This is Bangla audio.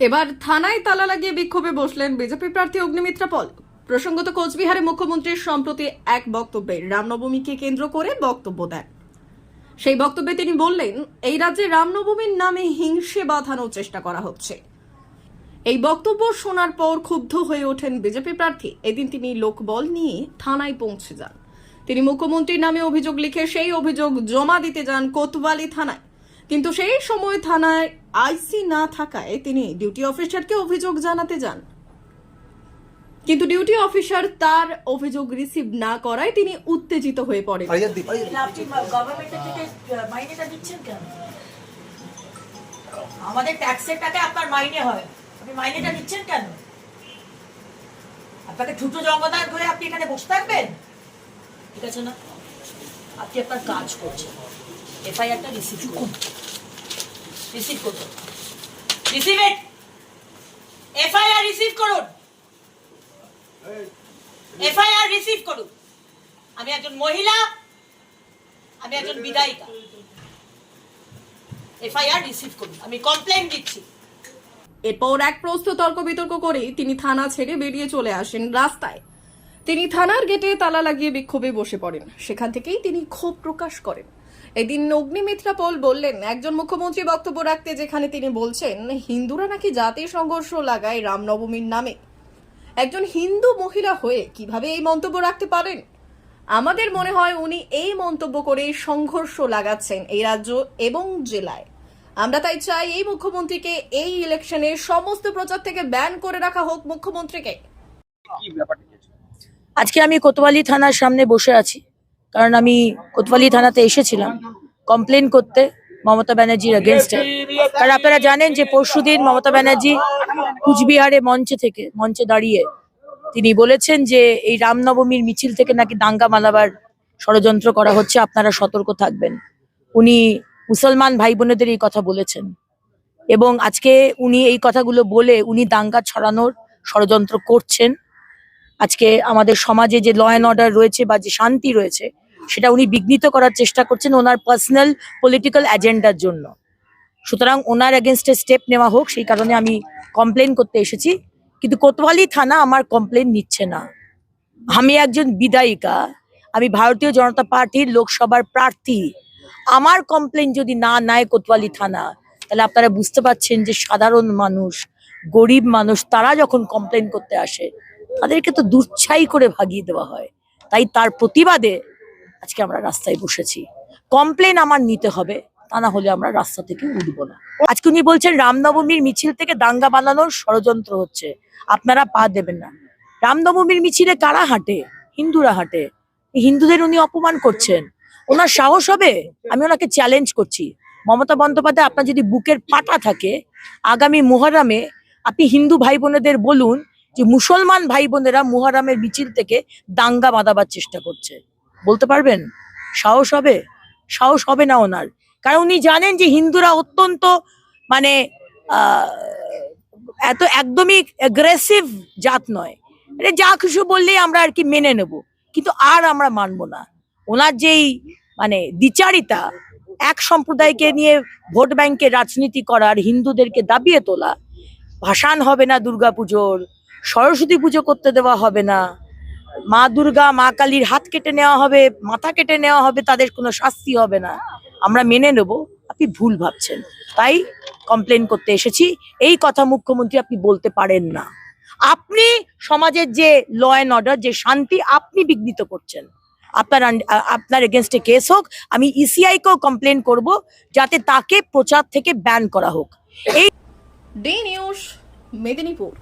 এবার থানায় তালা লাগিয়ে বিক্ষোভে বসলেন বিজেপি প্রার্থী অগ্নিমিত্রা পল। প্রসঙ্গত কোচবিহারে মুখ্যমন্ত্রীর সম্প্রতি এক বক্তব্যে রামনবমীকে কেন্দ্র করে বক্তব্য দেন। সেই বক্তব্যে তিনি বললেন, এই রাজ্যে রামনবমীর নামে হিংসে বাঁধানোর চেষ্টা করা হচ্ছে। এই বক্তব্য শোনার পর ক্ষুব্ধ হয়ে ওঠেন বিজেপি প্রার্থী। এদিন তিনি লোকবল নিয়ে থানায় পৌঁছে যান। তিনি মুখ্যমন্ত্রীর নামে অভিযোগ লিখে সেই অভিযোগ জমা দিতে যান কোতোয়ালি থানায়। কিন্তু সেই সময় থানায় আইসি না থাকায় তিনি ডিউটি অফিসারকে অভিযোগ জানাতে যান। কিন্তু ডিউটি অফিসার তার অভিযোগ রিসিভ না করায় তিনি উত্তেজিত হয়ে পড়েন। আমাদের ট্যাক্সের টাকা আপনার মাইনে হয়, আপনি মাইনেটা নিচ্ছেন কেন? আপনাকে ঠুটো জঙ্গদার ধরে আপনি এখানে বসে থাকবেন? ঠিক আছে না, আপনি আপনার কাজ করছেন। এফআইআরটা রিসিভ করুন, রিসিভ করুন, রিসিভ ইট। এফআইআর রিসিভ করুন, এফআইআর রিসিভ করুন। আমি একজন মহিলা, আমি একজন বিধায়িকা। এফআইআর রিসিভ করুন, আমি কমপ্লেইন দিচ্ছি। এরপর এক প্রস্থ তর্ক বিতর্ক করে তিনি থানা ছেড়ে বেরিয়ে চলে আসেন রাস্তায়। তিনি থানার গেটে তালা লাগিয়ে বিক্ষোভে বসে পড়েন। সেখান থেকেই তিনি ক্ষোভ প্রকাশ করেন। এদিন অগ্নিমিত্রা পল বললেন, একজন মুখ্যমন্ত্রী বক্তব্য রাখতে যেখানে তিনি বলছেন হিন্দুরা নাকি জাতি সংঘর্ষ লাগায় রামনবমীর নামে, একজন হিন্দু মহিলা হয়ে কিভাবে এই মন্তব্য রাখতে পারেন? আমাদের মনে হয় উনি এই মন্তব্য করে সংঘর্ষ লাগাচ্ছেন এই রাজ্য এবং জেলায়। আমরা তাই চাই এই মুখ্যমন্ত্রীকে এই ইলেকশনে সমস্ত প্রচার থেকে ব্যান করে রাখা হোক মুখ্যমন্ত্রীকে। আজকে আমি কোতোয়ালি থানার সামনে বসে আছি, কারণ আমি কোতোয়ালি থানাতে এসেছিলাম কমপ্লেন করতে মমতা ব্যানার্জির এগেনস্টে। কারণ আপনারা জানেন যে পরশুদিন মমতা ব্যানার্জি কুচবিহারে মঞ্চে দাঁড়িয়ে তিনি বলেছেন যে এই রামনবমীর মিছিল থেকে নাকি দাঙ্গা মালাবার ষড়যন্ত্র করা হচ্ছে, আপনারা সতর্ক থাকবেন। উনি মুসলমান ভাই বোনেদের এই কথা বলেছেন এবং আজকে উনি এই কথাগুলো বলে উনি দাঙ্গা ছড়ানোর ষড়যন্ত্র করছেন। আজকে আমাদের সমাজে যে ল অ্যান্ড অর্ডার রয়েছে বা যে শান্তি রয়েছে সেটা উনি বিঘ্নিত করার চেষ্টা করছেন ওনার পার্সোনাল পলিটিক্যাল এজেন্ডার জন্য। সুতরাং ওনার এগেনস্টে স্টেপ নেওয়া হোক, সেই কারণে আমি কমপ্লেন করতে এসেছি। কিন্তু কোতোয়ালি থানা আমার কমপ্লেন নিচ্ছে না। আমি একজন বিধায়িকা, আমি ভারতীয় জনতা পার্টির লোকসভার প্রার্থী। আমার কমপ্লেন যদি না নেয় কোতোয়ালি থানা, তাহলে আপনারা বুঝতে পারছেন যে সাধারণ মানুষ, গরিব মানুষ, তারা যখন কমপ্লেন করতে আসে তাদেরকে তো দুচ্ছাই করে ভাগিয়ে দেওয়া হয়। তাই তার প্রতিবাদে আজকে আমরা রাস্তায় বসেছি। কমপ্লেন আমার নিতে হবে, তা না হলে আমরা রাস্তা থেকে উঠবো না। আজকে উনি বলছেন রামনবমীর মিছিল থেকে দাঙ্গা বানানোর ষড়যন্ত্র হচ্ছে, আপনারা পা দেবেন না। রামনবমীর মিছিলে কারা হাঁটে? হিন্দুরা হাঁটে। হিন্দুদের উনি অপমান করছেন, ওনার সাহস হবে? আমি ওনাকে চ্যালেঞ্জ করছি, মমতা বন্দ্যোপাধ্যায়, আপনার যদি বুকের পাটা থাকে, আগামী মুহররমে আপনি হিন্দু ভাই বোনেদের বলুন যে মুসলমান ভাই বোনেরা মুহররমের মিছিল থেকে দাঙ্গা বাঁধাবার চেষ্টা করছে। বলতে পারবেন? সাহস হবে? সাহস হবে না ওনার। কারণ উনি জানেন যে হিন্দুরা অত্যন্ত মানে এত একদমই অ্যাগ্রেসিভ জাত নয়। এটা যা কিছু বললেই আমরা আর কি মেনে নেব, কিন্তু আর আমরা মানবো না। ওনার যেই মানে দ্বিচারিতা, এক সম্প্রদায়কে নিয়ে ভোট ব্যাংকে রাজনীতি করার, হিন্দুদেরকে দাবিয়ে তোলা, ভাসান হবে না দুর্গাপুজোর, সরস্বতী পুজো করতে দেওয়া হবে না, মা দুর্গা মা কালীর হাত কেটে নেওয়া হবে, মাথা কেটে নেওয়া হবে, তাদের কোনো শাস্তি হবে না, আমরা মেনে নেব, আপনি ভুল ভাবছেন। তাই কমপ্লেন করতে এসেছি। এই কথা মুখ্যমন্ত্রী আপনি বলতে পারেন না। আপনি সমাজের যে ল অ্যান্ড অর্ডার, যে শান্তি, আপনি বিঘ্নিত করছেন। আপনার এগেনস্টে কেস হোক, আমি ইসিআই কেও কমপ্লেন করব যাতে তাকে প্রচার থেকে ব্যান করা হোক। এই ডি নিউজ, মেদিনীপুর।